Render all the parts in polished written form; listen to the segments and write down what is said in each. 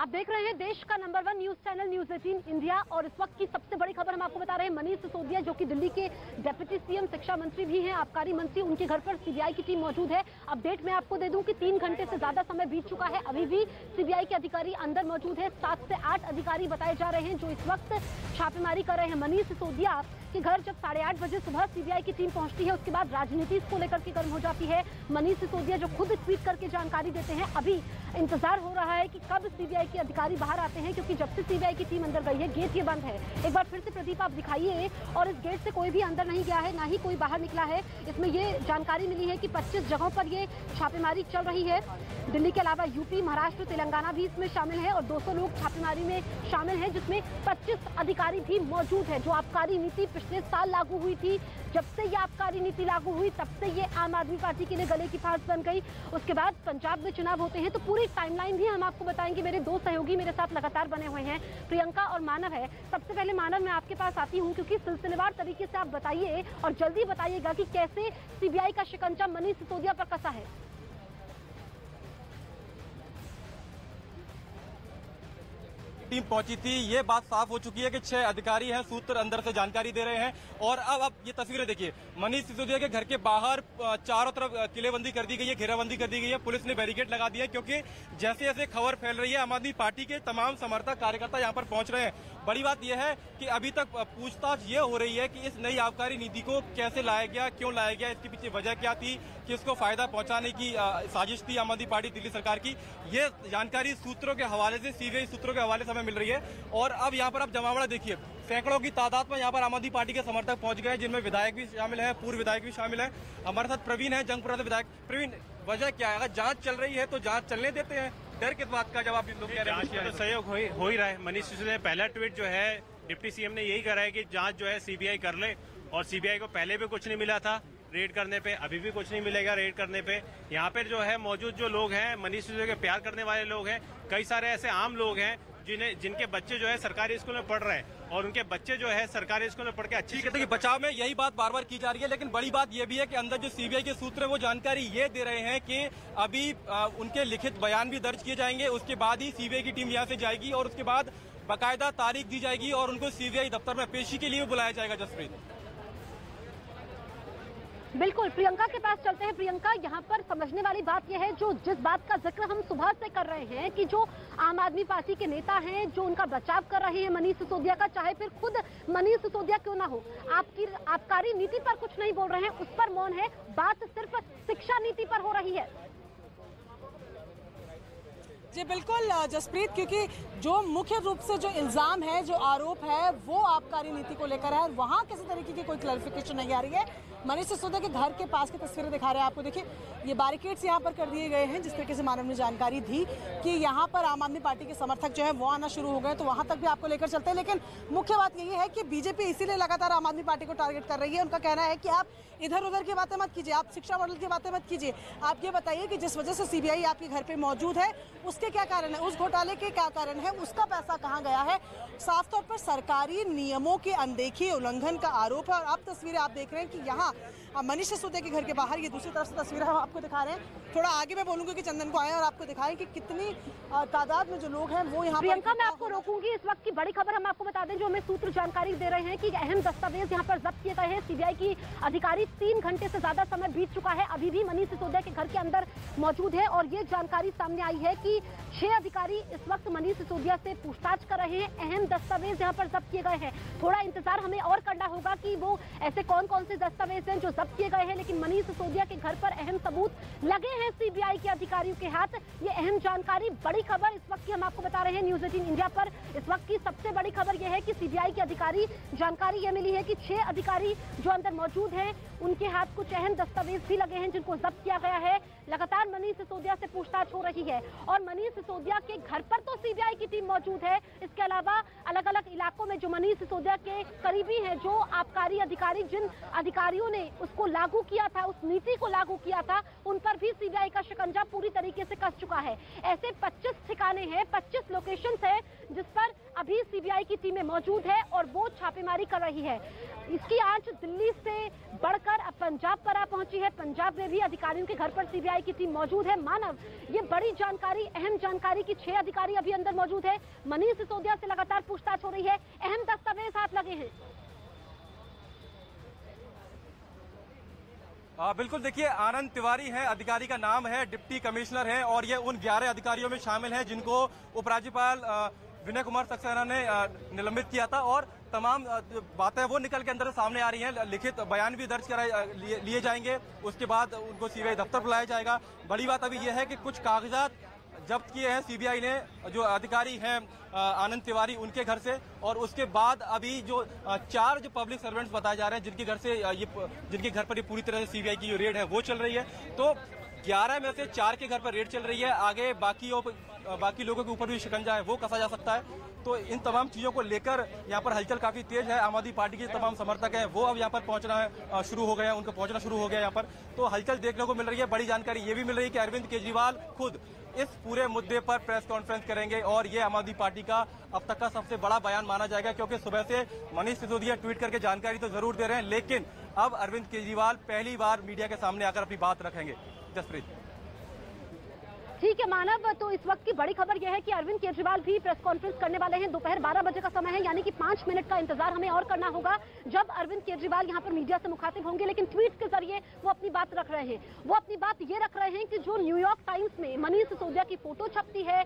आप देख रहे हैं देश का number 1 news channel news 18 India और इस वक्त की सबसे बड़ी खबर हम आपको बता रहे हैं। मनीष सिसोदिया जो कि दिल्ली के डिप्टी सीएम, शिक्षा मंत्री भी हैं, आबकारी मंत्री, उनके घर पर सीबीआई की टीम मौजूद है। अपडेट मैं आपको दे दूं कि 3 घंटे से ज्यादा समय बीत चुका है, अभी भी सीबीआई के अधिकारी अंदर मौजूद है। 7 से 8 अधिकारी बताए जा रहे हैं जो इस वक्त छापेमारी कर रहे हैं। मनीष सिसोदिया के घर जब 8:30 बजे सुबह सीबीआई की टीम पहुंचती है, उसके बाद राजनीति इसको लेकर के गर्म हो जाती है। मनीष सिसोदिया जो खुद ट्वीट करके जानकारी देते हैं, अभी इंतजार हो रहा है कि कब सीबीआई के अधिकारी बाहर आते हैं, क्योंकि जब से सीबीआई की टीम अंदर गई है गेट ये बंद है। एक बार फिर से प्रदीप आप दिखाइए, और इस गेट से कोई भी अंदर नहीं गया है, ना ही कोई बाहर निकला है। इसमें ये जानकारी मिली है कि 25 जगहों पर ये छापेमारी चल रही है। दिल्ली के अलावा यूपी, महाराष्ट्र, तेलंगाना भी इसमें शामिल है और 200 लोग छापेमारी में शामिल हैं, जिसमें 25 अधिकारी भी मौजूद है। जो आबकारी नीति पिछले साल लागू हुई थी, जब से ये आबकारी नीति लागू हुई तब से ये आम आदमी पार्टी के लिए गले की फांस बन गई। उसके बाद पंजाब में चुनाव होते हैं तो पूरी टाइमलाइन भी हम आपको बताएंगे। मेरे 2 सहयोगी मेरे साथ लगातार बने हुए हैं, प्रियंका और मानव है। सबसे पहले मानव, मैं आपके पास आती हूं क्योंकि सिलसिलेवार तरीके से आप बताइए और जल्दी बताइएगा कि कैसे सीबीआई का शिकंजा मनीष सिसोदिया पर कसा है। टीम पहुंची थी, ये बात साफ हो चुकी है कि 6 अधिकारी हैं, सूत्र अंदर से जानकारी दे रहे हैं। और अब ये तस्वीरें देखिए, मनीष सिसोदिया के घर के बाहर चारों तरफ किलेबंदी कर दी गई है, घेराबंदी कर दी गई है, पुलिस ने बैरिकेड लगा दिया है, क्योंकि जैसे जैसे खबर फैल रही है आम आदमी पार्टी के तमाम समर्थक कार्यकर्ता यहाँ पर पहुंच रहे हैं। बड़ी बात यह है कि अभी तक पूछताछ ये हो रही है कि इस नई आबकारी नीति को कैसे लाया गया, क्यों लाया गया, इसके पीछे वजह क्या थी, कि इसको फायदा पहुंचाने की साजिश थी आम आदमी पार्टी दिल्ली सरकार की। ये जानकारी सूत्रों के हवाले से, सीबीआई सूत्रों के हवाले से हमें मिल रही है। और अब यहाँ पर आप जमावड़ा देखिए, सैकड़ों की तादाद में यहाँ पर आम आदमी पार्टी के समर्थक पहुंच गए, जिनमें विधायक भी शामिल है, पूर्व विधायक भी शामिल है। हमारे साथ प्रवीण है, जंगपुरा से विधायक। प्रवीण, वजह क्या है? अगर जांच चल रही है तो जांच चलने देते हैं, डर किस बात का? जब आप लोग कह रहे हैं तो सहयोग हो ही रहा है। मनीष सिसोदिया ने पहला ट्वीट जो है डिप्टी सीएम ने यही करा है कि जांच जो है सीबीआई कर ले, और सीबीआई को पहले भी कुछ नहीं मिला था रेड करने पे, अभी भी कुछ नहीं मिलेगा रेड करने पे। यहाँ पे जो है मौजूद जो लोग हैं, मनीष सिसोदिया के प्यार करने वाले लोग हैं, कई सारे ऐसे आम लोग हैं जिनके बच्चे जो है सरकारी स्कूल में पढ़ रहे हैं और उनके बच्चे जो है सरकारी स्कूल में पढ़ के अच्छी देखिए बचाव में यही बात बार बार की जा रही है। लेकिन बड़ी बात यह भी है कि अंदर जो सीबीआई के सूत्र है वो जानकारी ये दे रहे हैं कि अभी उनके लिखित बयान भी दर्ज किए जाएंगे, उसके बाद ही सीबीआई की टीम यहाँ से जाएगी और उसके बाद बाकायदा तारीख दी जाएगी और उनको सीबीआई दफ्तर में पेशी के लिए बुलाया जाएगा। जसप्रीत, बिल्कुल, प्रियंका के पास चलते हैं। प्रियंका, यहाँ पर समझने वाली बात यह है, जो जिस बात का जिक्र हम सुबह से कर रहे हैं कि जो आम आदमी पार्टी के नेता हैं जो उनका बचाव कर रहे हैं मनीष सिसोदिया का, चाहे फिर खुद मनीष सिसोदिया क्यों ना हो, आपकी आबकारी नीति पर कुछ नहीं बोल रहे हैं, उस पर मौन है। बात सिर्फ शिक्षा नीति पर हो रही है। जी बिल्कुल जसप्रीत, क्योंकि जो मुख्य रूप से जो इल्जाम है, जो आरोप है, वो आबकारी नीति को लेकर है। वहां किसी तरीके की कोई क्लैरिफिकेशन नहीं आ रही है। मनीष सिसोदिया के घर के पास की तस्वीरें दिखा रहे हैं आपको। देखिए, ये बैरिकेड्स यहाँ पर कर दिए गए हैं, जिस तरीके से मानव ने जानकारी दी कि यहाँ पर आम आदमी पार्टी के समर्थक जो है वो आना शुरू हो गए, तो वहां तक भी आपको लेकर चलते हैं। लेकिन मुख्य बात यही है कि बीजेपी इसीलिए लगातार आम आदमी पार्टी को टारगेट कर रही है। उनका कहना है कि आप इधर उधर की बातें मत कीजिए, आप शिक्षा मॉडल की बातें मत कीजिए, आप ये बताइए कि जिस वजह से सीबीआई आपके घर पे मौजूद है उसके क्या कारण है, उस घोटाले के क्या कारण है, उसका पैसा कहाँ गया है। साफ तौर पर सरकारी नियमों की अनदेखी, उल्लंघन का आरोप है। और अब तस्वीरें आप देख रहे हैं कि यहाँ मनीष सिसोदिया के घर के बाहर, ये दूसरी तरफ से तस्वीरें हम आपको दिखा रहे हैं। थोड़ा आगे मैं बोलूंगी कि चंदन को आए और आपको दिखाएं कि कितनी तादाद में जो लोग हैं वो यहाँ। प्रियंका, मैं आपको रोकूंगी। इस वक्त की बड़ी खबर हम आपको बता दें, जो हमें सूत्र जानकारी दे रहे हैं कि अहम दस्तावेज यहाँ पर जब्त किए गए हैं। सीबीआई की अधिकारी 3 घंटे से ज्यादा समय बीत चुका है, अभी भी मनीष सिसोदिया के घर के अंदर मौजूद है। और ये जानकारी सामने आई है कि 6 अधिकारी इस वक्त मनीष सिसोदिया से पूछताछ कर रहे हैं। अहम दस्तावेज यहाँ पर जब्त किए गए हैं। थोड़ा इंतजार हमें और करना होगा कि वो ऐसे कौन कौन से दस्तावेज हैं जो जब्त किए गए हैं, लेकिन मनीष सिसोदिया के घर पर अहम सबूत लगे हैं सीबीआई के अधिकारियों के हाथ। ये अहम जानकारी, बड़ी खबर इस वक्त की हम आपको बता रहे हैं न्यूज 18 इंडिया पर। इस वक्त की सबसे बड़ी खबर यह है कि सीबीआई के अधिकारी, जानकारी यह मिली है कि 6 अधिकारी जो अंदर मौजूद हैं उनके हाथ कुछ अहम दस्तावेज भी लगे हैं जिनको जब्त किया गया है। लगातार मनीष सिसोदिया से पूछताछ हो रही है और मनीष सिसोदिया के घर पर तो सीबीआई की टीम मौजूद है, इसके अलावा अलग अलग इलाकों में जो मनीष सिसोदिया के करीबी हैं, जो आबकारी अधिकारी, जिन अधिकारियों ने उस उसको लागू किया था, उस नीति को लागू किया था, उन पर भी सीबीआई का शिकंजा पूरी तरीके से कस चुका है। ऐसे 25 ठिकाने हैं, 25 लोकेशंस है जिस पर अभी सीबीआई की टीमें मौजूद है और वो छापेमारी कर रही है। इसकी आंच दिल्ली से बढ़कर अब पंजाब पर आ पहुंची है। पंजाब में भी अधिकारियों के घर पर सीबीआई की टीम मौजूद है। मानव, ये बड़ी जानकारी, अहम जानकारी की 6 अधिकारी अभी अंदर मौजूद है। मनीष सिसोदिया से लगातार पूछताछ हो रही है, अहम दस्तावेज हाथ लगे हैं। बिल्कुल, देखिए आनंद तिवारी है, अधिकारी का नाम है, डिप्टी कमिश्नर है और ये उन 11 अधिकारियों में शामिल हैं जिनको उपराज्यपाल विनय कुमार सक्सेना ने निलंबित किया था और तमाम बातें वो निकल के अंदर सामने आ रही हैं। लिखित बयान भी दर्ज कराए लिए जाएंगे, उसके बाद उनको सीबीआई दफ्तर बुलाया जाएगा। बड़ी बात अभी यह है कि कुछ कागजात जब्त किए हैं सीबीआई ने, जो अधिकारी हैं आनंद तिवारी उनके घर से, और उसके बाद अभी जो 4 जो पब्लिक सर्वेंट्स बताए जा रहे हैं जिनके घर पर ये पूरी तरह से सीबीआई की जो रेड है वो चल रही है। तो 11 में से 4 के घर पर रेड चल रही है। आगे बाकी लोगों के ऊपर भी शिकंजा है वो कसा जा सकता है। तो इन तमाम चीजों को लेकर यहाँ पर हलचल काफी तेज है। आम आदमी पार्टी के तमाम समर्थक हैं वो अब यहाँ पर पहुंचना शुरू हो गया, उनका पहुंचना शुरू हो गया यहाँ पर। तो हलचल देखने को मिल रही है। बड़ी जानकारी ये भी मिल रही है कि अरविंद केजरीवाल खुद इस पूरे मुद्दे पर प्रेस कॉन्फ्रेंस करेंगे और ये आम आदमी पार्टी का अब तक का सबसे बड़ा बयान माना जाएगा, क्योंकि सुबह से मनीष सिसोदिया ट्वीट करके जानकारी तो जरूर दे रहे हैं, लेकिन अब अरविंद केजरीवाल पहली बार मीडिया के सामने आकर अपनी बात रखेंगे। जसप्रीत। ठीक है मानव, तो इस वक्त की बड़ी खबर यह है कि अरविंद केजरीवाल भी प्रेस कॉन्फ्रेंस करने वाले हैं। दोपहर 12 बजे का समय है, यानी कि 5 मिनट का इंतजार हमें और करना होगा जब अरविंद केजरीवाल यहां पर मीडिया से मुखातिब होंगे। लेकिन ट्वीट के जरिए वो अपनी बात रख रहे हैं। वो अपनी बात ये रख रहे हैं कि जो न्यूयॉर्क टाइम्स में मनीष सिसोदिया की फोटो छपती है,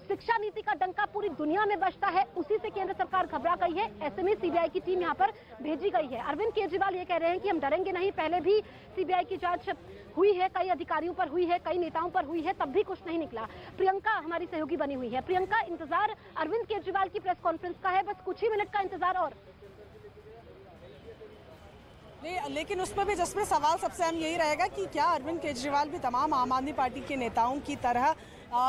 शिक्षा नीति का डंका पूरी दुनिया में बजता है, उसी से केंद्र सरकार घबरा गई है। ऐसे में सीबीआई की टीम यहां पर भेजी गई है। अरविंद केजरीवाल ये कह रहे हैं कि हम डरेंगे नहीं। पहले भी सीबीआई की जांच हुई है, कई अधिकारियों पर हुई है, कई नेताओं पर हुई है, तब भी कुछ नहीं निकला। प्रियंका हमारी सहयोगी बनी हुई है। प्रियंका, इंतजार अरविंद केजरीवाल की प्रेस कॉन्फ्रेंस का है, बस कुछ ही मिनट का इंतजार और। लेकिन उस पर भी जसप्रीत सवाल सबसे अहम यही रहेगा कि क्या अरविंद केजरीवाल भी तमाम आम आदमी पार्टी के नेताओं की तरह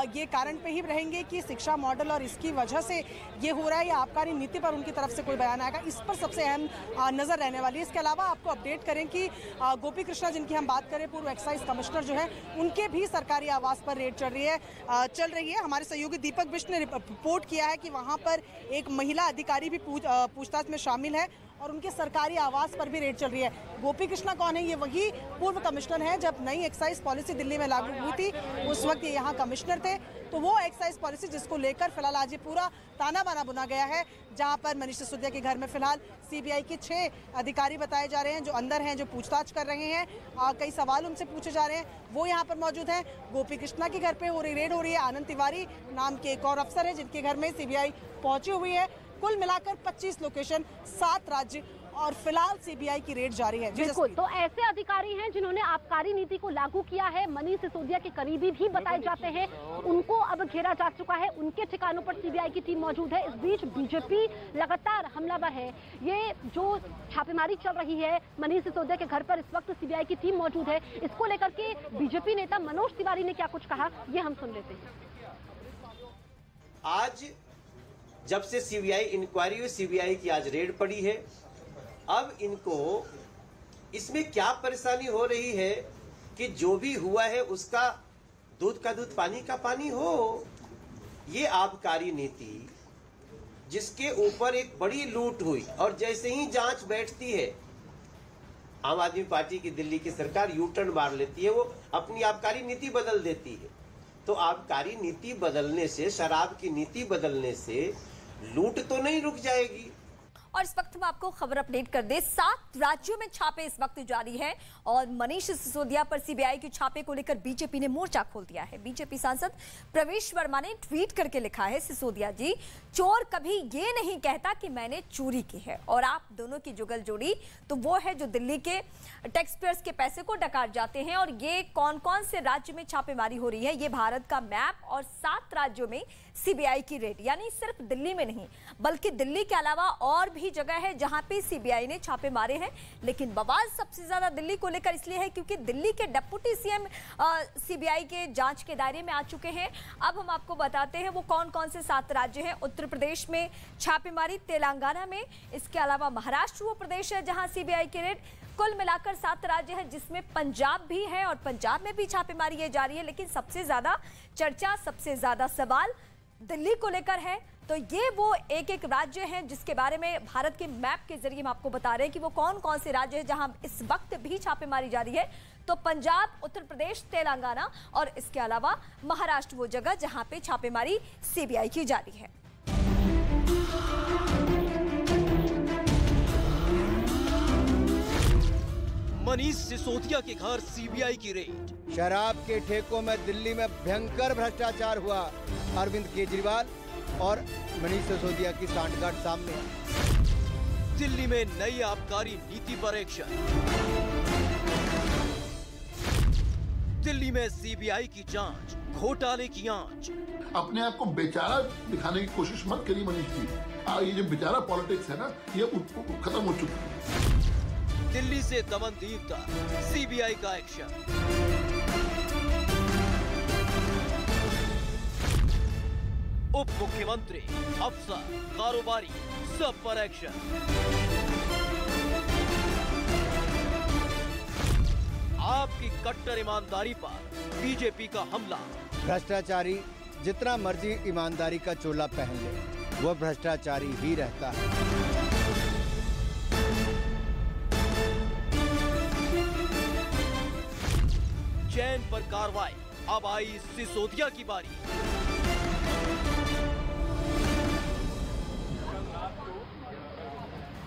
ये कारण पे ही रहेंगे कि शिक्षा मॉडल और इसकी वजह से ये हो रहा है, या आबकारी नीति पर उनकी तरफ से कोई बयान आएगा? इस पर सबसे अहम नजर रहने वाली है। इसके अलावा आपको अपडेट करें कि गोपी कृष्णा, जिनकी हम बात करें, पूर्व एक्साइज कमिश्नर जो है, उनके भी सरकारी आवास पर रेड चल रही है। हमारे सहयोगी दीपक बिष्ट ने रिपोर्ट किया है कि वहाँ पर एक महिला अधिकारी भी पूछताछ में शामिल है और उनके सरकारी आवास पर भी रेड चल रही है। गोपी कृष्णा कौन है? ये वही पूर्व कमिश्नर है। जब नई एक्साइज पॉलिसी दिल्ली में लागू हुई थी उस वक्त ये यहाँ कमिश्नर थे। तो वो एक्साइज पॉलिसी जिसको लेकर फिलहाल आज ये पूरा ताना बाना बुना गया है, जहाँ पर मनीष सिसोदिया के घर में फिलहाल सीबीआई के 6 अधिकारी बताए जा रहे हैं जो अंदर हैं, जो पूछताछ कर रहे हैं। कई सवाल उनसे पूछे जा रहे हैं, वो यहाँ पर मौजूद हैं। गोपी कृष्णा के घर पे रेड हो रही है। आनंद तिवारी नाम के एक और अफसर है जिनके घर में सीबीआई पहुंची हुई है। कुल मिलाकर 25 लोकेशन, 7 राज्य और फिलहाल सीबीआई की रेड जारी है। बिल्कुल, तो ऐसे अधिकारी हैं जिन्होंने आबकारी नीति को लागू किया है, मनीष सिसोदिया के करीबी भी बताए जाते हैं, उनको अब घेरा जा चुका है। उनके ठिकानों पर सीबीआई की टीम मौजूद है। इस बीच बीजेपी लगातार हमलावर है। ये जो छापेमारी चल रही है मनीष सिसोदिया के घर पर, इस वक्त सीबीआई की टीम मौजूद है। इसको लेकर के बीजेपी नेता मनोज तिवारी ने क्या कुछ कहा, ये हम सुन लेते हैं। आज जब से सीबीआई इंक्वायरी हुई, सीबीआई की आज रेड पड़ी है। अब इनको इसमें क्या परेशानी हो रही है कि जो भी हुआ है उसका दूध का दूध पानी का पानी हो। ये आबकारी नीति जिसके ऊपर एक बड़ी लूट हुई और जैसे ही जांच बैठती है आम आदमी पार्टी की दिल्ली की सरकार यू टर्न मार लेती है, वो अपनी आबकारी नीति बदल देती है। तो आबकारी नीति बदलने से, शराब की नीति बदलने से लूट तो नहीं रुक जाएगी। और इस वक्त हम आपको खबर अपडेट कर दे, 7 राज्यों में छापे इस वक्त जारी हैं और मनीष सिसोदिया पर सीबीआई के छापे को लेकर बीजेपी ने मोर्चा खोल दिया है। बीजेपी सांसद प्रवेश वर्मा ने ट्वीट करके लिखा है, सिसोदिया जी, चोर कभी ये नहीं कहता कि मैंने चोरी की है। और आप दोनों की जुगल जोड़ी तो वो है जो दिल्ली के टैक्स पेयर्स के पैसे को डकार जाते हैं। और ये कौन कौन से राज्य में छापेमारी हो रही है, ये भारत का मैप और 7 राज्यों में सीबीआई की रेड, यानी सिर्फ दिल्ली में नहीं बल्कि दिल्ली के अलावा और भी जगह है जहां पे सीबीआई ने छापे मारे हैं। लेकिन बवाल सबसे ज्यादा दिल्ली को लेकर इसलिए है क्योंकि दिल्ली के डिप्टी सीएम सीबीआई के जांच के दायरे में आ चुके हैं। अब हम आपको बताते हैं वो कौन कौन से 7 राज्य हैं। उत्तर प्रदेश में छापेमारी, तेलंगाना में, इसके अलावा महाराष्ट्र वो प्रदेश है जहां सीबीआई की रेड, कुल मिलाकर 7 राज्य हैं, जिसमें पंजाब भी है और पंजाब में भी छापेमारी जारी है। लेकिन सबसे ज्यादा चर्चा, सबसे ज्यादा सवाल दिल्ली को लेकर है। तो ये वो एक एक राज्य हैं जिसके बारे में भारत के मैप के जरिए हम आपको बता रहे हैं कि वो कौन कौन से राज्य हैं जहां इस वक्त भी छापेमारी जारी है। तो पंजाब, उत्तर प्रदेश, तेलंगाना और इसके अलावा महाराष्ट्र वो जगह जहां पे छापेमारी सीबीआई की जारी है। मनीष सिसोदिया के घर सीबीआई की रेड। शराब के ठेकों में दिल्ली में भयंकर भ्रष्टाचार हुआ। अरविंद केजरीवाल और मनीष सिसोदिया की सांठगांठ सामने। दिल्ली में नई आबकारी नीति पर एक्शन। दिल्ली में सीबीआई की जांच, घोटाले की आंच। अपने आप को बेचारा दिखाने की कोशिश मत करिए मनीष जी। ये जो बेचारा पॉलिटिक्स है ना, ये खत्म हो चुका है। दिल्ली से दमनदीप का सीबीआई का एक्शन। उप मुख्यमंत्री, अफसर, कारोबारी सब पर एक्शन। आपकी कट्टर ईमानदारी पर बीजेपी का हमला। भ्रष्टाचारी जितना मर्जी ईमानदारी का चोला पहन ले, वो भ्रष्टाचारी ही रहता है। चैन पर कार्रवाई, अब आई सिसोदिया की बारी।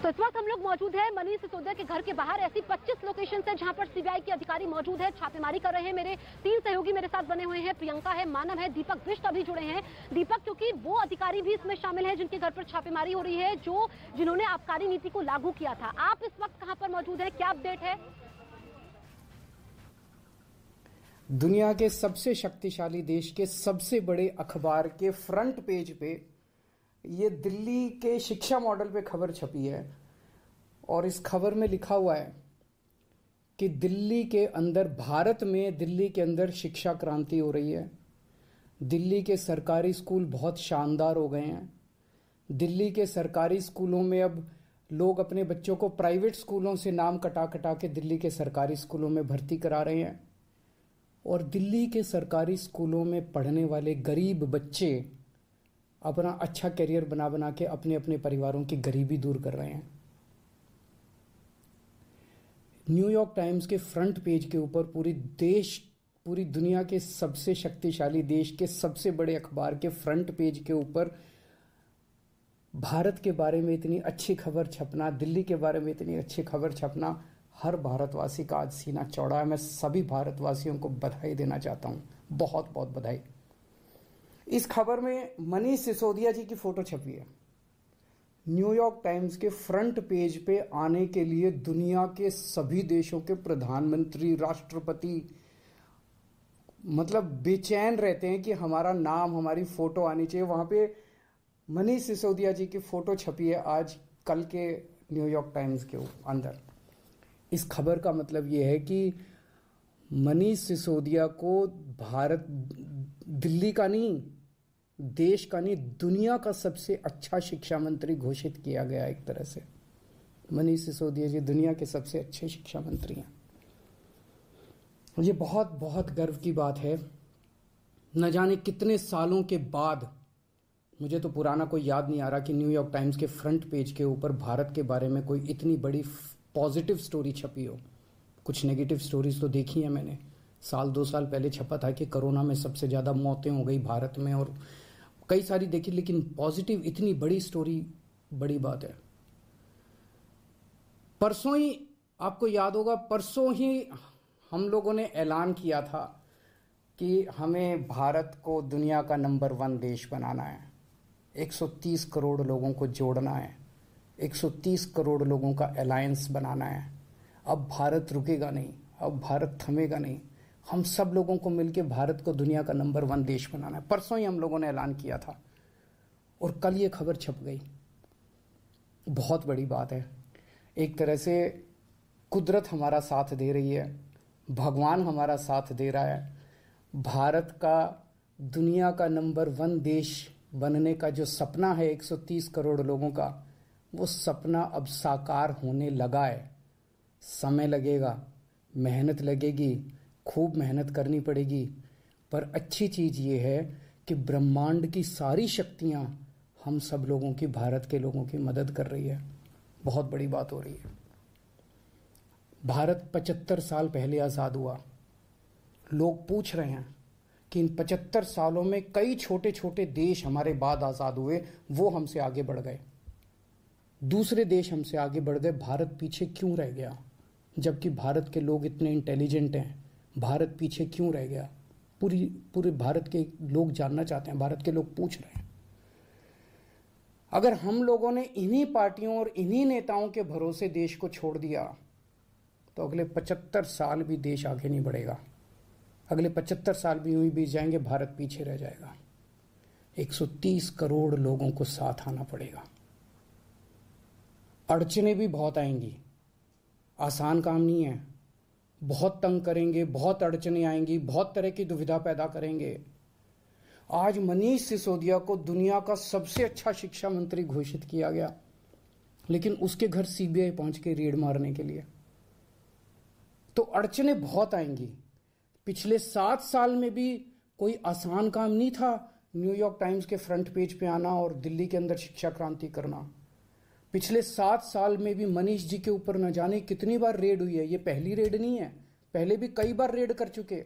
तो इस वक्त हम लोग मौजूद हैं मनीष सिसोदिया के घर के बाहर। ऐसी 25 लोकेशन है जहां पर सीबीआई के अधिकारी मौजूद है, छापेमारी कर रहे हैं। मेरे 3 सहयोगी मेरे साथ बने हुए हैं, प्रियंका है, मानव है, दीपक बिष्ट अभी जुड़े हैं। दीपक, क्योंकि वो अधिकारी भी इसमें शामिल है जिनके घर पर छापेमारी हो रही है, जिन्होंने आबकारी नीति को लागू किया था। आप इस वक्त कहां पर मौजूद है, क्या अपडेट है? दुनिया के सबसे शक्तिशाली देश के सबसे बड़े अखबार के फ्रंट पेज पे ये दिल्ली के शिक्षा मॉडल पे खबर छपी है और इस खबर में लिखा हुआ है कि दिल्ली के अंदर, भारत में दिल्ली के अंदर शिक्षा क्रांति हो रही है। दिल्ली के सरकारी स्कूल बहुत शानदार हो गए हैं। दिल्ली के सरकारी स्कूलों में अब लोग अपने बच्चों को प्राइवेट स्कूलों से नाम कटा कटा के दिल्ली के सरकारी स्कूलों में भर्ती करा रहे हैं और दिल्ली के सरकारी स्कूलों में पढ़ने वाले गरीब बच्चे अपना अच्छा करियर बना बना के अपने अपने परिवारों की गरीबी दूर कर रहे हैं। न्यूयॉर्क टाइम्स के फ्रंट पेज के ऊपर पूरी दुनिया के सबसे शक्तिशाली देश के सबसे बड़े अखबार के फ्रंट पेज के ऊपर भारत के बारे में इतनी अच्छी खबर छपना, दिल्ली के बारे में इतनी अच्छी खबर छपना, हर भारतवासी का आज सीना चौड़ा है। मैं सभी भारतवासियों को बधाई देना चाहता हूं, बहुत बहुत बधाई। इस खबर में मनीष सिसोदिया जी की फोटो छपी है। न्यूयॉर्क टाइम्स के फ्रंट पेज पे आने के लिए दुनिया के सभी देशों के प्रधानमंत्री, राष्ट्रपति मतलब बेचैन रहते हैं कि हमारा नाम, हमारी फोटो आनी चाहिए। वहां पे मनीष सिसोदिया जी की फोटो छपी है आज कल के न्यूयॉर्क टाइम्स के अंदर। इस खबर का मतलब यह है कि मनीष सिसोदिया को भारत, दिल्ली का नहीं, देश का नहीं, दुनिया का सबसे अच्छा शिक्षा मंत्री घोषित किया गया। एक तरह से मनीष सिसोदिया जी दुनिया के सबसे अच्छे शिक्षा मंत्री हैं। ये बहुत बहुत गर्व की बात है। न जाने कितने सालों के बाद, मुझे तो पुराना कोई याद नहीं आ रहा कि न्यूयॉर्क टाइम्स के फ्रंट पेज के ऊपर भारत के बारे में कोई इतनी बड़ी पॉजिटिव स्टोरी छपी हो। कुछ नेगेटिव स्टोरीज तो देखी है मैंने। 1-2 साल पहले छपा था कि कोरोना में सबसे ज़्यादा मौतें हो गई भारत में और कई सारी देखी, लेकिन पॉजिटिव इतनी बड़ी स्टोरी बड़ी बात है। परसों ही, आपको याद होगा, परसों ही हम लोगों ने ऐलान किया था कि हमें भारत को दुनिया का नंबर 1 देश बनाना है। 130 करोड़ लोगों को जोड़ना है, 130 करोड़ लोगों का अलायंस बनाना है। अब भारत रुकेगा नहीं, अब भारत थमेगा नहीं। हम सब लोगों को मिलकर भारत को दुनिया का नंबर 1 देश बनाना है। परसों ही हम लोगों ने ऐलान किया था और कल ये खबर छप गई। बहुत बड़ी बात है। एक तरह से कुदरत हमारा साथ दे रही है, भगवान हमारा साथ दे रहा है। भारत का दुनिया का नंबर 1 देश बनने का जो सपना है 130 करोड़ लोगों का, वो सपना अब साकार होने लगा है। समय लगेगा, मेहनत लगेगी, खूब मेहनत करनी पड़ेगी, पर अच्छी चीज़ ये है कि ब्रह्मांड की सारी शक्तियाँ हम सब लोगों की, भारत के लोगों की मदद कर रही है। बहुत बड़ी बात हो रही है। भारत 75 साल पहले आज़ाद हुआ। लोग पूछ रहे हैं कि इन 75 सालों में कई छोटे छोटे देश हमारे बाद आज़ाद हुए, वो हमसे आगे बढ़ गए, दूसरे देश हमसे आगे बढ़ गए, भारत पीछे क्यों रह गया? जबकि भारत के लोग इतने इंटेलिजेंट हैं, भारत पीछे क्यों रह गया? पूरे भारत के लोग जानना चाहते हैं, भारत के लोग पूछ रहे हैं। अगर हम लोगों ने इन्हीं पार्टियों और इन्हीं नेताओं के भरोसे देश को छोड़ दिया तो अगले 75 साल भी देश आगे नहीं बढ़ेगा। अगले 75 साल भी यूं ही बीत जाएंगे, भारत पीछे रह जाएगा। 130 करोड़ लोगों को साथ आना पड़ेगा। अड़चने भी बहुत आएंगी, आसान काम नहीं है। बहुत तंग करेंगे, बहुत अड़चने आएंगी, बहुत तरह की दुविधा पैदा करेंगे। आज मनीष सिसोदिया को दुनिया का सबसे अच्छा शिक्षा मंत्री घोषित किया गया, लेकिन उसके घर सीबीआई पहुंच के रेड मारने के लिए। तो अड़चने बहुत आएंगी। पिछले 7 साल में भी कोई आसान काम नहीं था न्यूयॉर्क टाइम्स के फ्रंट पेज पे आना और दिल्ली के अंदर शिक्षा क्रांति करना। पिछले 7 साल में भी मनीष जी के ऊपर न जाने कितनी बार रेड हुई है। ये पहली रेड नहीं है, पहले भी कई बार रेड कर चुके,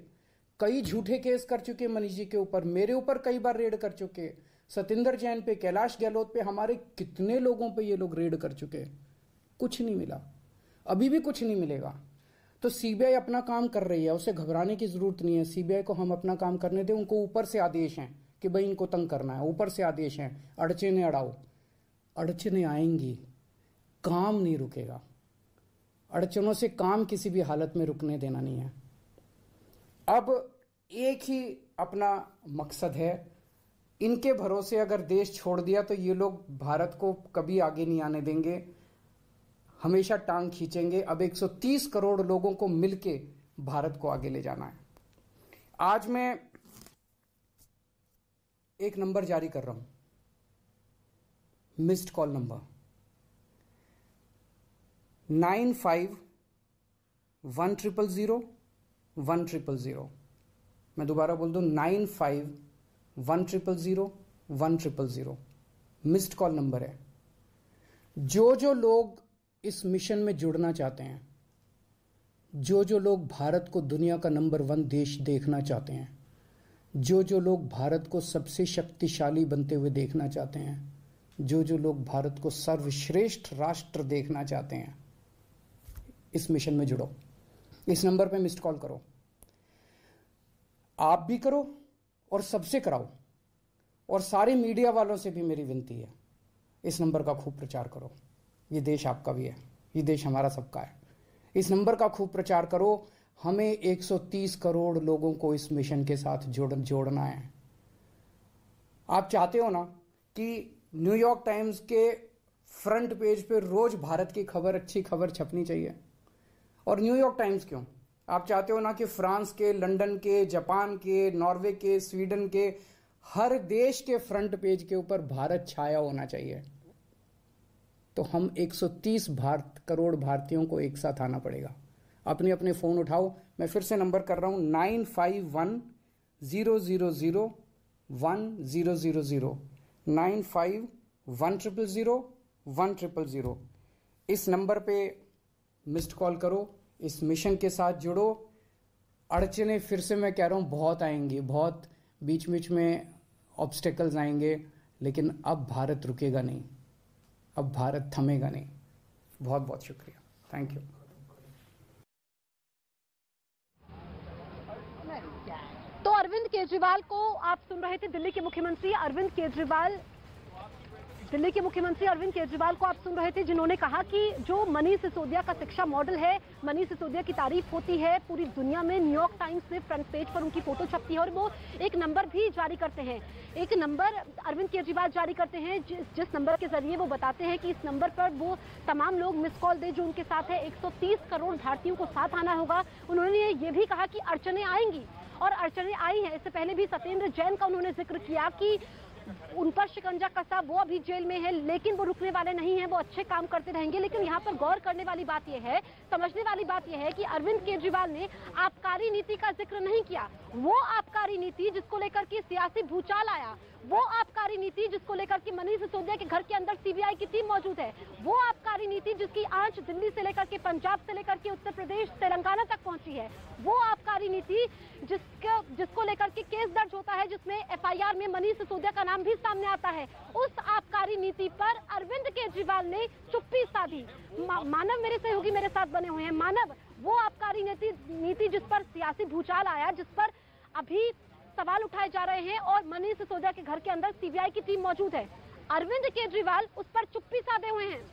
कई झूठे केस कर चुके मनीष जी के ऊपर, मेरे ऊपर कई बार रेड कर चुके, सतिंदर जैन पे, कैलाश गहलोत पे, हमारे कितने लोगों पे ये लोग रेड कर चुके, कुछ नहीं मिला, अभी भी कुछ नहीं मिलेगा। तो सीबीआई अपना काम कर रही है, उसे घबराने की जरूरत नहीं है। सीबीआई को हम अपना काम करने दें। उनको ऊपर से आदेश हैं कि भाई इनको तंग करना है, ऊपर से आदेश हैं, अड़चने अड़ाओ। अड़चने आएंगी, काम नहीं रुकेगा। अड़चनों से काम किसी भी हालत में रुकने देना नहीं है। अब एक ही अपना मकसद है, इनके भरोसे अगर देश छोड़ दिया तो ये लोग भारत को कभी आगे नहीं आने देंगे, हमेशा टांग खींचेंगे। अब 130 करोड़ लोगों को मिलके भारत को आगे ले जाना है। आज मैं एक नंबर जारी कर रहा हूं, मिस्ड कॉल नंबर 951001001000। मैं दोबारा बोल दूं, 951001001000 मिस्ड कॉल नंबर है। जो लोग इस मिशन में जुड़ना चाहते हैं, जो लोग भारत को दुनिया का नंबर 1 देश देखना चाहते हैं, जो लोग भारत को सबसे शक्तिशाली बनते हुए देखना चाहते हैं, जो लोग भारत को सर्वश्रेष्ठ राष्ट्र देखना चाहते हैं, इस मिशन में जुड़ो। इस नंबर पे मिस्ड कॉल करो, आप भी करो और सबसे कराओ, और सारे मीडिया वालों से भी मेरी विनती है, इस नंबर का खूब प्रचार करो। ये देश आपका भी है, ये देश हमारा सबका है। इस नंबर का खूब प्रचार करो। हमें 130 करोड़ लोगों को इस मिशन के साथ जोड़ना है। आप चाहते हो ना कि न्यूयॉर्क टाइम्स के फ्रंट पेज पे रोज भारत की खबर, अच्छी खबर छपनी चाहिए। और न्यूयॉर्क टाइम्स क्यों, आप चाहते हो ना कि फ्रांस के, लंदन के, जापान के, नॉर्वे के, स्वीडन के, हर देश के फ्रंट पेज के ऊपर भारत छाया होना चाहिए। तो हम 130 करोड़ भारतीयों को एक साथ आना पड़ेगा। अपने अपने फोन उठाओ, मैं फिर से नंबर कर रहा हूं, 9510001000 9510001000। इस नंबर पे मिस्ड कॉल करो, इस मिशन के साथ जुड़ो। अड़चने फिर से मैं कह रहा हूं बहुत आएंगी, बहुत बीच बीच में ऑब्स्टेकल्स आएंगे, लेकिन अब भारत रुकेगा नहीं, अब भारत थमेगा नहीं। बहुत बहुत शुक्रिया, थैंक यू। तो अरविंद केजरीवाल को आप सुन रहे थे, दिल्ली के मुख्यमंत्री अरविंद केजरीवाल को आप सुन रहे थे, जिन्होंने कहा कि जो मनीष सिसोदिया का शिक्षा मॉडल है, मनीष सिसोदिया की तारीफ होती है पूरी दुनिया में। न्यूयॉर्क टाइम्स में फ्रंट पेज पर उनकी फोटो छपती है और वो एक नंबर भी जारी करते हैं। एक नंबर अरविंद केजरीवाल जारी करते हैं, जिस नंबर के जरिए वो बताते हैं कि इस नंबर पर वो तमाम लोग मिस कॉल दे जो उनके साथ है। 130 करोड़ भारतीयों को साथ आना होगा। उन्होंने ये भी कहा कि अड़चने आएंगी और अड़चने आई हैं। इससे पहले भी सत्येंद्र जैन का उन्होंने जिक्र किया कि उन पर शिकंजा कसा, वो अभी जेल में है, लेकिन वो रुकने वाले नहीं हैं, वो अच्छे काम करते रहेंगे। लेकिन यहाँ पर गौर करने वाली बात यह है, समझने वाली बात यह है कि अरविंद केजरीवाल ने आबकारी नीति का जिक्र नहीं किया। वो आबकारी नीति जिसको लेकर के सियासी भूचाल आया, वो आबकारी नीति जिसको लेकर के मनीष सिसोदिया के घर के अंदर सीबीआई की टीम मौजूद है, वो आबकारी नीति जिसकी आंच दिल्ली से लेकर के पंजाब से लेकर के उत्तर प्रदेश तेलंगाना तक पहुंची है, वो आबकारी नीति जिसको लेकर के केस दर्ज होता है, जिसमें एफआईआर में मनीष सिसोदिया का नाम भी सामने आता है, उस आबकारी नीति पर अरविंद केजरीवाल ने चुप्पी साधी। मानव मेरे सहयोगी मेरे साथ बने हुए हैं। मानव, वो आबकारी नीति जिस पर सियासी भूचाल आया, जिस पर अभी सवाल उठाए जा रहे हैं और मनीष सिसोदिया के घर के अंदर सीबीआई की टीम मौजूद है, अरविंद केजरीवाल उस पर चुप्पी साधे हुए हैं।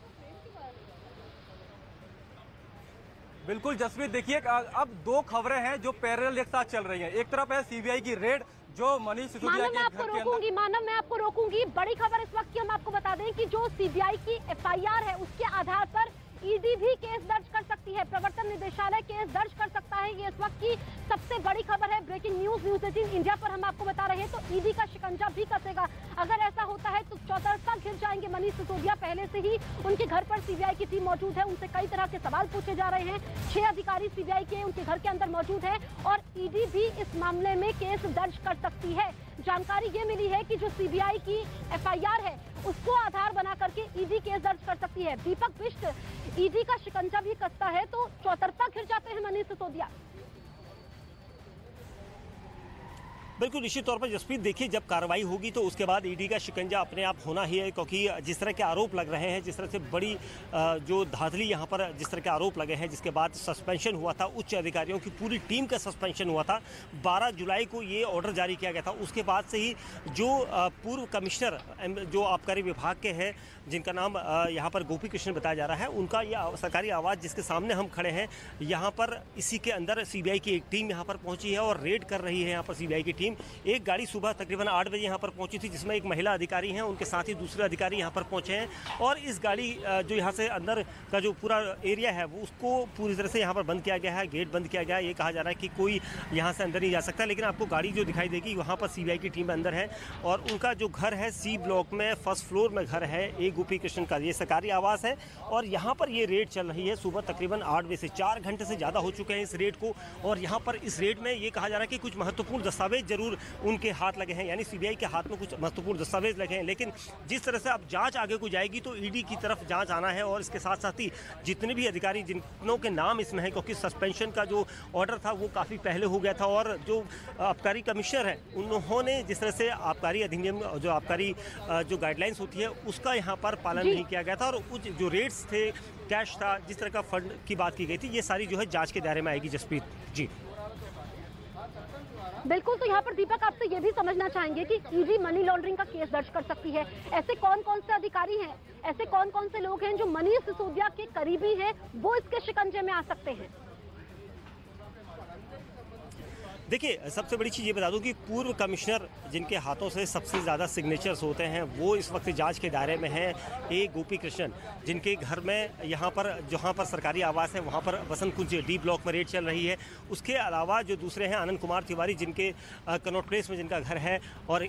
बिल्कुल जसप्रीत, देखिए अब दो खबरें हैं जो पैरेलल एक साथ चल रही हैं। एक तरफ है सीबीआई की रेड जो मनीष सिसोदिया के घर के अंदर। मानव, मैं आपको रोकूंगी। बड़ी खबर इस वक्त की हम आपको बता दें कि जो सीबीआई की एफआईआर है, उसके आधार पर ईडी भी केस दर्ज कर सकती है, प्रवर्तन निदेशालय केस दर्ज कर सकता है। ये इस वक्त की सबसे बड़ी खबर है। ब्रेकिंग न्यूज 18 इंडिया पर हम आपको बता रहे हैं। तो ईडी का शिकंजा भी कसेगा। अगर ऐसा होता है तो चौतरफा घिर जाएंगे मनीष सिसोदिया। पहले से ही उनके घर पर सीबीआई की टीम मौजूद है, उनसे कई तरह के सवाल पूछे जा रहे हैं। 6 अधिकारी सीबीआई के उनके घर के अंदर मौजूद है और ईडी भी इस मामले में केस दर्ज कर सकती है। जानकारी ये मिली है कि जो सीबीआई की एफआईआर है, उसको आधार बना करके ईडी केस दर्ज कर सकती है। दीपक बिष्ट, ईडी का शिकंजा भी कसता है तो चौतरफा घिर जाते हैं मनीष सिसोदिया। बिल्कुल निश्चित तौर पर जसप्रीत, देखिए जब कार्रवाई होगी तो उसके बाद ईडी का शिकंजा अपने आप होना ही है, क्योंकि जिस तरह के आरोप लग रहे हैं, जिस तरह से बड़ी जो धांधली यहाँ पर जिस तरह के आरोप लगे हैं, जिसके बाद सस्पेंशन हुआ था, उच्च अधिकारियों की पूरी टीम का सस्पेंशन हुआ था, 12 जुलाई को ये ऑर्डर जारी किया गया था। उसके बाद से ही जो पूर्व कमिश्नर जो आबकारी विभाग के हैं, जिनका नाम यहाँ पर गोपी कृष्ण बताया जा रहा है, उनका यह सरकारी आवास जिसके सामने हम खड़े हैं, यहाँ पर इसी के अंदर सीबीआई की एक टीम यहाँ पर पहुँची है और रेड कर रही है यहाँ पर सीबीआई की टीम। एक गाड़ी सुबह तकरीबन 8 बजे यहाँ पर पहुंची थी, जिसमें एक महिला अधिकारी हैं, उनके साथ ही दूसरे अधिकारी यहाँ पर पहुंचे हैं और इस गाड़ी जो यहाँ से अंदर का जो पूरा एरिया है वो उसको पूरी तरह से यहाँ पर बंद किया गया है, गेट बंद किया गया है। ये कहा जा रहा है कि कोई यहाँ से अंदर नहीं जा सकता, लेकिन आपको गाड़ी जो दिखाई देगी वहाँ पर सीबीआई की टीम अंदर है और उनका जो घर है सी ब्लॉक में फर्स्ट फ्लोर में घर है, ए गोपी कृष्ण का ये सरकारी आवास है और यहाँ पर ये रेड चल रही है सुबह तकरीबन 8 बजे से। 4 घंटे से ज़्यादा हो चुके हैं इस रेड को और यहाँ पर इस रेड में ये कहा जा रहा है कि कुछ महत्वपूर्ण दस्तावेज जरूर उनके हाथ लगे हैं, यानी सीबीआई के हाथ में कुछ महत्वपूर्ण दस्तावेज लगे हैं, लेकिन जिस तरह से अब जांच आगे को जाएगी तो ईडी की तरफ जांच आना है और इसके साथ साथ ही जितने भी अधिकारी जिनों के नाम इसमें हैं, क्योंकि सस्पेंशन का जो ऑर्डर था वो काफ़ी पहले हो गया था और जो आबकारी कमिश्नर है उन्होंने जिस तरह से आबकारी अधिनियम जो आबकारी जो गाइडलाइंस होती है उसका यहाँ पर पालन नहीं किया गया था और कुछ जो रेट्स थे, कैश था, जिस तरह का फंड की बात की गई थी, ये सारी जो है जाँच के दायरे में आएगी। जसप्रीत जी बिल्कुल, तो यहाँ पर दीपक आपसे ये भी समझना चाहेंगे कि ईडी मनी लॉन्ड्रिंग का केस दर्ज कर सकती है। ऐसे कौन कौन से अधिकारी हैं, ऐसे कौन कौन से लोग हैं जो मनीष सिसोदिया के करीबी हैं, वो इसके शिकंजे में आ सकते हैं? देखिए, सबसे बड़ी चीज़ ये बता दूं कि पूर्व कमिश्नर जिनके हाथों से सबसे ज़्यादा सिग्नेचर्स होते हैं वो इस वक्त जांच के दायरे में हैं। ए गोपी कृष्ण, जिनके घर में यहाँ पर जहाँ पर सरकारी आवास है वहाँ पर बसंत कुंज डी ब्लॉक में रेड चल रही है। उसके अलावा जो दूसरे हैं आनंद कुमार तिवारी, जिनके कनॉट प्लेस में जिनका घर है और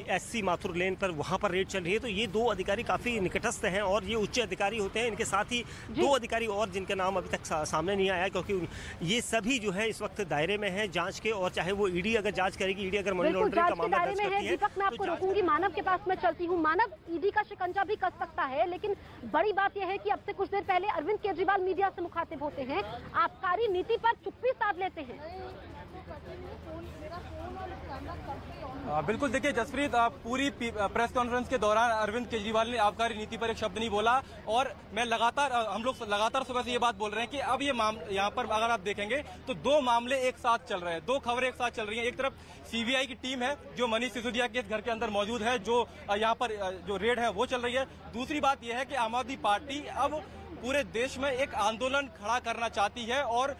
SC माथुर लेन पर वहाँ पर रेड चल रही है। तो ये 2 अधिकारी काफ़ी निकटस्थ हैं और ये उच्च अधिकारी होते हैं। इनके साथ ही 2 अधिकारी और जिनके नाम अभी तक सामने नहीं आया, क्योंकि ये सभी जो है इस वक्त दायरे में है जाँच के, और चाहे वो ईडी अगर जांच करेगी, ईडी अगर मनी लॉन्ड्रिंग का मामला दर्ज करती है। दीपक, मैं आपको रोकूंगी, मानव के पास मैं चलती हूँ। मानव, ईडी का शिकंजा भी कस सकता है, लेकिन बड़ी बात यह है कि अब से कुछ देर पहले अरविंद केजरीवाल मीडिया से मुखातिब होते हैं, आबकारी नीति पर चुप्पी साध लेते हैं। बिल्कुल, देखिए जसप्रीत, पूरी प्रेस कॉन्फ्रेंस के दौरान अरविंद केजरीवाल ने आबकारी नीति पर एक शब्द नहीं बोला और हम लोग लगातार सुबह से ये बात बोल रहे हैं कि अब ये यहाँ पर अगर आप देखेंगे तो 2 मामले एक साथ चल रहे हैं, 2 खबरें एक साथ चल रही हैं। एक तरफ सीबीआई की टीम है जो मनीष सिसोदिया के घर के अंदर मौजूद है, जो यहाँ पर जो रेड है वो चल रही है। दूसरी बात यह है कि आम आदमी पार्टी अब पूरे देश में एक आंदोलन खड़ा करना चाहती है और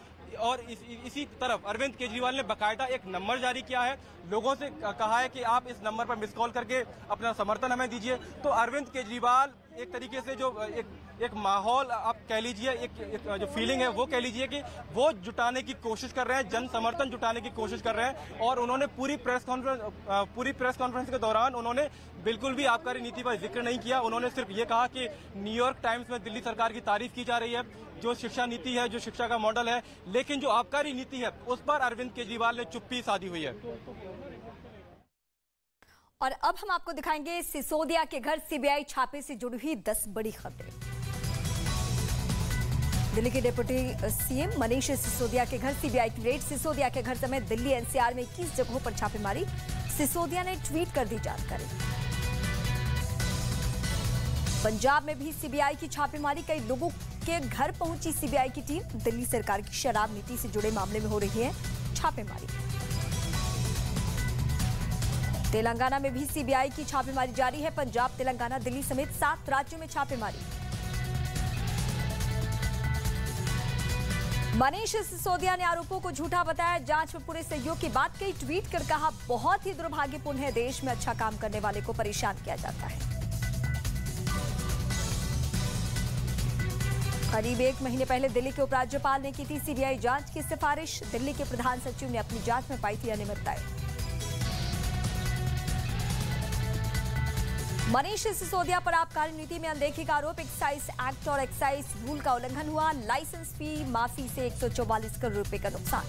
इसी तरफ अरविंद केजरीवाल ने बाकायदा एक नंबर जारी किया है, लोगों से कहा है कि आप इस नंबर पर मिस कॉल करके अपना समर्थन हमें दीजिए। तो अरविंद केजरीवाल एक तरीके से जो एक माहौल आप कह लीजिए, एक जो फीलिंग है वो कह लीजिए कि वो जुटाने की कोशिश कर रहे हैं, जन समर्थन जुटाने की कोशिश कर रहे हैं। और उन्होंने पूरी प्रेस कॉन्फ्रेंस के दौरान उन्होंने बिल्कुल भी आबकारी नीति पर जिक्र नहीं किया। उन्होंने सिर्फ ये कहा कि न्यूयॉर्क टाइम्स में दिल्ली सरकार की तारीफ की जा रही है, जो शिक्षा नीति है, जो शिक्षा का मॉडल है, लेकिन जो आबकारी नीति है उस पर अरविंद केजरीवाल ने चुप्पी साधी हुई है। और अब हम आपको दिखाएंगे सिसोदिया के घर सीबीआई छापे से जुड़ी हुई 10 बड़ी खबरें। दिल्ली के डिप्टी सीएम मनीष सिसोदिया के घर सीबीआई की रेड। सिसोदिया के घर समेत दिल्ली एनसीआर में 21 जगहों पर छापेमारी। सिसोदिया ने ट्वीट कर दी जानकारी। पंजाब में भी सीबीआई की छापेमारी, कई लोगों के घर पहुंची सीबीआई की टीम। दिल्ली सरकार की शराब नीति से जुड़े मामले में हो रही है छापेमारी। तेलंगाना में भी सीबीआई की छापेमारी जारी है। पंजाब, तेलंगाना, दिल्ली समेत 7 राज्यों में छापेमारी। मनीष सिसोदिया ने आरोपों को झूठा बताया, जांच में पूरे सहयोग की बात कही। ट्वीट कर कहा, बहुत ही दुर्भाग्यपूर्ण है, देश में अच्छा काम करने वाले को परेशान किया जाता है। करीब 1 महीने पहले दिल्ली के उपराज्यपाल ने की थी सीबीआई जांच की सिफारिश। दिल्ली के प्रधान सचिव ने अपनी जांच में पाई थी अनियमितताएं। मनीष सिसोदिया पर आबकारी नीति में अनदेखी का आरोप। एक्साइज एक्ट और एक्साइज रूल का उल्लंघन हुआ। लाइसेंस फी माफी से 144 करोड़ रुपए का नुकसान।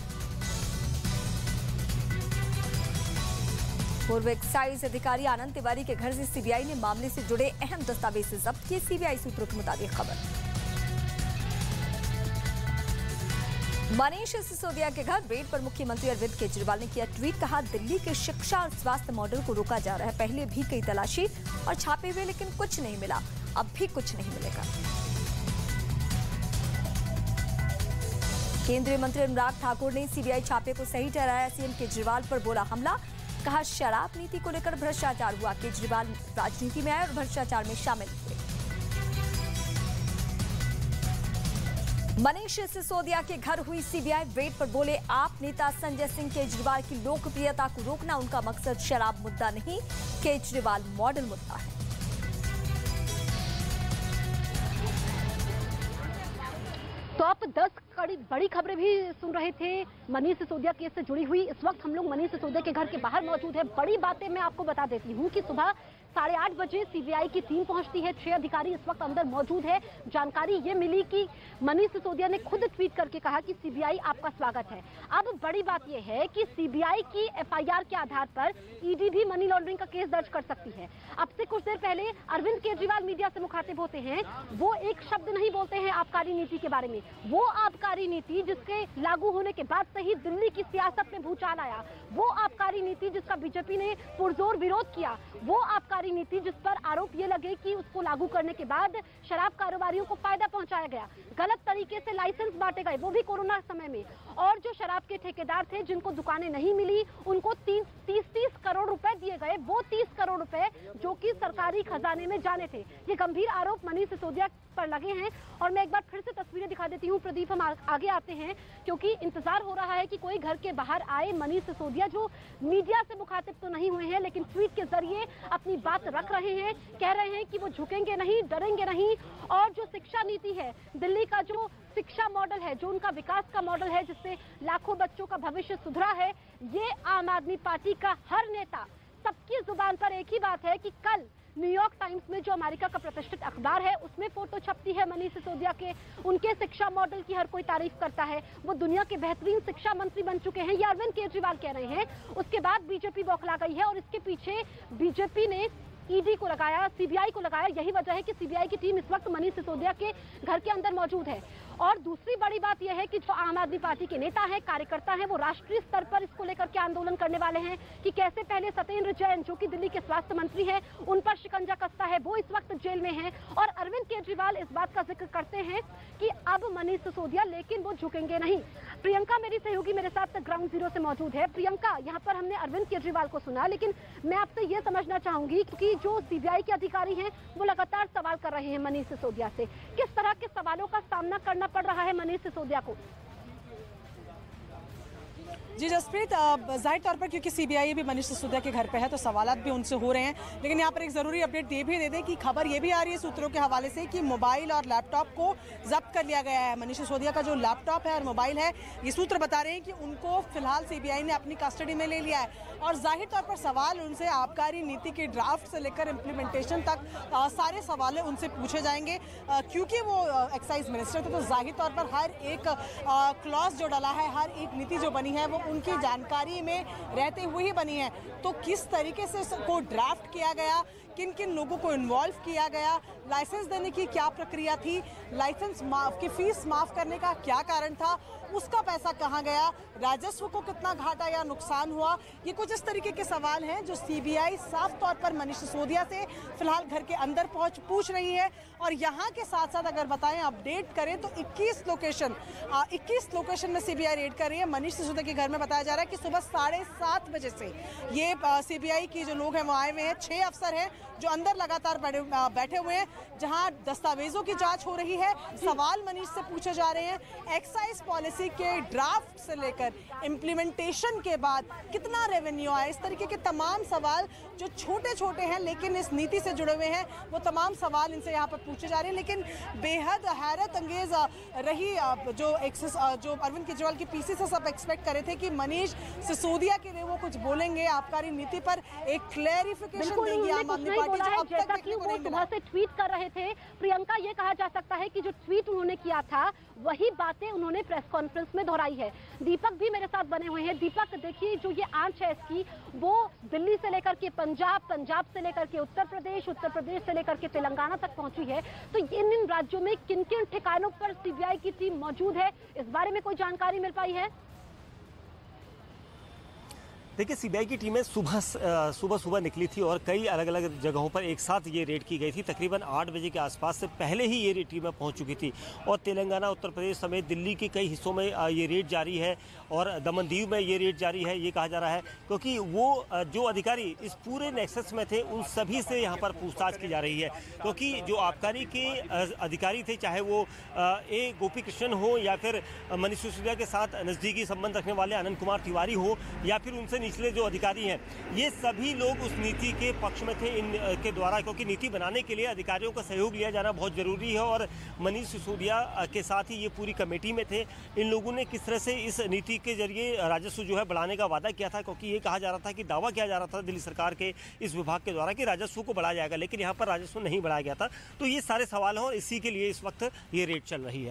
पूर्व एक्साइज अधिकारी आनंद तिवारी के घर से सीबीआई ने मामले से जुड़े अहम दस्तावेज जब्त किए। सीबीआई सूत्रों के मुताबिक खबर। मनीष सिसोदिया के घर रेड पर मुख्यमंत्री अरविंद केजरीवाल ने किया ट्वीट। कहा, दिल्ली के शिक्षा और स्वास्थ्य मॉडल को रोका जा रहा है। पहले भी कई तलाशी और छापे हुए, लेकिन कुछ नहीं मिला, अब भी कुछ नहीं मिलेगा। केंद्रीय मंत्री अनुराग ठाकुर ने सीबीआई छापे को सही ठहराया। सीएम केजरीवाल पर बोला हमला। कहा, शराब नीति को लेकर भ्रष्टाचार हुआ। केजरीवाल राजनीति में आए और भ्रष्टाचार में शामिल हुए। मनीष सिसोदिया के घर हुई सीबीआई रेड पर बोले आप नेता संजय सिंह केजरीवाल की लोकप्रियता को रोकना उनका मकसद शराब मुद्दा नहीं, केजरीवाल मॉडल मुद्दा है। तो आप 10 बड़ी खबरें भी सुन रहे थे मनीष सिसोदिया केस से जुड़ी हुई। इस वक्त हम लोग मनीष सिसोदिया के घर के बाहर मौजूद है। बड़ी बातें मैं आपको बता देती हूँ कि सुबह 8:30 बजे सीबीआई की टीम पहुंचती है। 6 अधिकारी इस वक्त अंदर मौजूद है। जानकारी ये मिली कि मनीष सिसोदिया ने खुद ट्वीट करके कहा कि सीबीआई आपका स्वागत है। अब बड़ी बात यह है कि सीबीआई की एफआईआर के आधार पर ईडी भी मनी लॉन्ड्रिंग का केस दर्ज कर सकती है। अब से कुछ देर पहले अरविंद केजरीवाल मीडिया से मुखातिब होते हैं। वो एक शब्द नहीं बोलते हैं आबकारी नीति के बारे में। वो आबकारी नीति जिसके लागू होने के बाद से ही दिल्ली की सियासत में भूचाल आया, वो आबकारी नीति जिसका बीजेपी ने पुरजोर विरोध किया, वो आबकारी नीति जिस पर आरोप ये लगे कि उसको लागू करने के बाद शराब कारोबारियों को फायदा पहुंचाया गया, गलत तरीके से लाइसेंस बांटे गए, वो भी कोरोना समय में। और जो शराब के ठेकेदार थे जिनको दुकानें नहीं मिली उनको 30 करोड़ रुपए दिए गए। वो 30 करोड़ रुपए जो कि सरकारी खजाने में जाने थे। ये गंभीर आरोप मनीष सिसोदिया पर लगे हैं। और मैं एक बार फिर से तस्वीरें दिखा देती हूँ। प्रदीप, हम आगे आते हैं क्योंकि इंतजार हो रहा है कि कोई घर के बाहर आए। मनीष सिसोदिया जो मीडिया से मुखातिब तो नहीं हुए हैं लेकिन ट्वीट के जरिए अपनी बात रख रहे हैं, कह रहे हैं कि वो झुकेंगे नहीं, डरेंगे नहीं। और जो शिक्षा नीति है, दिल्ली का जो शिक्षा मॉडल है, जो उनका विकास का मॉडल है जिससे लाखों बच्चों का भविष्य सुधरा है, ये आम आदमी पार्टी का हर नेता, सबकी जुबान पर एक ही बात है कि कल न्यूयॉर्क टाइम्स में जो अमेरिका का प्रतिष्ठित अखबार है उसमें फोटो छपती है मनीष सिसोदिया के। उनके शिक्षा मॉडल की हर कोई तारीफ करता है। वो दुनिया के बेहतरीन शिक्षा मंत्री बन चुके हैं, ये अरविंद केजरीवाल कह रहे हैं। उसके बाद बीजेपी बौखला गई है और इसके पीछे बीजेपी ने ईडी को लगाया, सीबीआई को लगाया। यही वजह है कि सीबीआई की टीम इस वक्त मनीष सिसोदिया के घर के अंदर मौजूद है। और दूसरी बड़ी बात यह है कि जो आम आदमी पार्टी के नेता हैं, कार्यकर्ता हैं, वो राष्ट्रीय स्तर पर इसको लेकर के आंदोलन करने वाले हैं कि कैसे पहले सत्येंद्र जैन जो कि दिल्ली के स्वास्थ्य मंत्री हैं उन पर शिकंजा कसता है, वो इस वक्त जेल में हैं। और अरविंद केजरीवाल इस बात का जिक्र करते हैं कि अब मनीष सिसोदिया, लेकिन वो झुकेंगे नहीं। प्रियंका मेरी सहयोगी मेरे साथ ग्राउंड जीरो से मौजूद है। प्रियंका, यहाँ पर हमने अरविंद केजरीवाल को सुना, लेकिन मैं आपसे ये समझना चाहूंगी कि जो सीबीआई के अधिकारी हैं वो लगातार सवाल कर रहे हैं मनीष सिसोदिया से, किस तरह के सवालों का सामना करना पड़ रहा है मनीष सिसोदिया को? जी जसप्रीत, जाहिर तौर पर क्योंकि सीबीआई भी मनीष सिसोदिया के घर पे है तो सवालात भी उनसे हो रहे हैं, लेकिन यहाँ पर एक ज़रूरी अपडेट ये भी दे दें कि खबर ये भी आ रही है सूत्रों के हवाले से कि मोबाइल और लैपटॉप को जब्त कर लिया गया है। मनीष सिसोदिया का जो लैपटॉप है और मोबाइल है, ये सूत्र बता रहे हैं कि उनको फिलहाल सीबीआई ने अपनी कस्टडी में ले लिया है। और जाहिर तौर पर सवाल उनसे आबकारी नीति के ड्राफ्ट से लेकर इम्प्लीमेंटेशन तक सारे सवाल उनसे पूछे जाएंगे, क्योंकि वो एक्साइज मिनिस्टर थे। तो जाहिर तौर पर हर एक क्लॉज जो डला है, हर एक नीति जो बनी है, वो उनकी जानकारी में रहते हुए ही बनी है। तो किस तरीके से को ड्राफ्ट किया गया, किन किन लोगों को इन्वॉल्व किया गया, लाइसेंस देने की क्या प्रक्रिया थी, लाइसेंस की फीस माफ करने का क्या कारण था, उसका पैसा कहाँ गया, राजस्व को कितना घाटा या नुकसान हुआ, ये कुछ इस तरीके के सवाल हैं जो सीबीआई साफ तौर पर मनीष सिसोदिया से फिलहाल घर के अंदर पूछ रही है। और यहाँ के साथ साथ अगर बताएं, अपडेट करें तो 21 लोकेशन में सीबीआई रेड कर रही है। मनीष सिसोदिया के घर में बताया जा रहा है कि सुबह 7:30 बजे से ये सीबीआई की जो लोग हैं वो आए हुए हैं। 6 अफसर हैं जो अंदर लगातार बैठे हुए हैं, जहां दस्तावेजों की जांच हो रही है, सवाल मनीष से पूछे जा रहे हैं। एक्साइज पॉलिसी के ड्राफ्ट से लेकर इम्प्लीमेंटेशन के बाद कितना रेवेन्यू आया, इस तरीके के तमाम सवाल जो छोटे छोटे हैं लेकिन इस नीति से जुड़े हुए हैं, वो तमाम सवाल इनसे यहाँ पर पूछे जा रहे हैं। लेकिन बेहद हैरत अंगेज रही जो अरविंद केजरीवाल की पीसी से सब एक्सपेक्ट कर रहे थे कि मनीष सिसोदिया के लिए वो कुछ बोलेंगे, आबकारी नीति पर एक क्लैरिफिकेशन देंगे आम आदमी पार्टी, जो अब तक देखने को नहीं मिला। सुबह से ट्वीट कर रहे थे प्रियंका, ये कहा जा सकता है कि जो ट्वीट उन्होंने किया था वही बातें उन्होंने प्रेस कॉन्फ्रेंस में दोहराई है। दीपक भी मेरे साथ बने हुए हैं। दीपक, देखिए जो ये आंच है इसकी, वो दिल्ली से लेकर के पंजाब, पंजाब से लेकर के उत्तर प्रदेश, उत्तर प्रदेश से लेकर के तेलंगाना तक पहुंची है। तो इन राज्यों में किन किन ठिकानों पर सीबीआई की टीम मौजूद है, इस बारे में कोई जानकारी मिल पाई है? देखिए, सीबीआई की टीमें सुबह निकली थी और कई अलग अलग जगहों पर एक साथ ये रेड की गई थी। तकरीबन 8 बजे के आसपास से पहले ही ये टीमें पहुंच चुकी थी और तेलंगाना, उत्तर प्रदेश समेत दिल्ली के कई हिस्सों में ये रेड जारी है और दमन दीव में ये रेड जारी है, ये कहा जा रहा है, क्योंकि वो जो अधिकारी इस पूरे नेक्सस में थे उन सभी से यहाँ पर पूछताछ की जा रही है। क्योंकि जो आबकारी के अधिकारी थे, चाहे वो ए गोपी कृष्णन हो या फिर मनीष सिसोदिया के साथ नज़दीकी संबंध रखने वाले आनंद कुमार तिवारी हो या फिर उनसे निचले जो अधिकारी हैं, ये सभी लोग उस नीति के पक्ष में थे इनके द्वारा, क्योंकि नीति बनाने के लिए अधिकारियों का सहयोग लिया जाना बहुत ज़रूरी है। और मनीष सिसोदिया के साथ ही ये पूरी कमेटी में थे। इन लोगों ने किस तरह से इस नीति के जरिए राजस्व जो है बढ़ाने का वादा किया था, क्योंकि ये कहा जा रहा था कि दावा किया जा रहा था दिल्ली सरकार के इस विभाग के द्वारा कि राजस्व को बढ़ाया जाएगा, लेकिन यहाँ पर राजस्व नहीं बढ़ाया गया था। तो ये सारे सवाल हैं और इसी के लिए इस वक्त ये रेड चल रही है।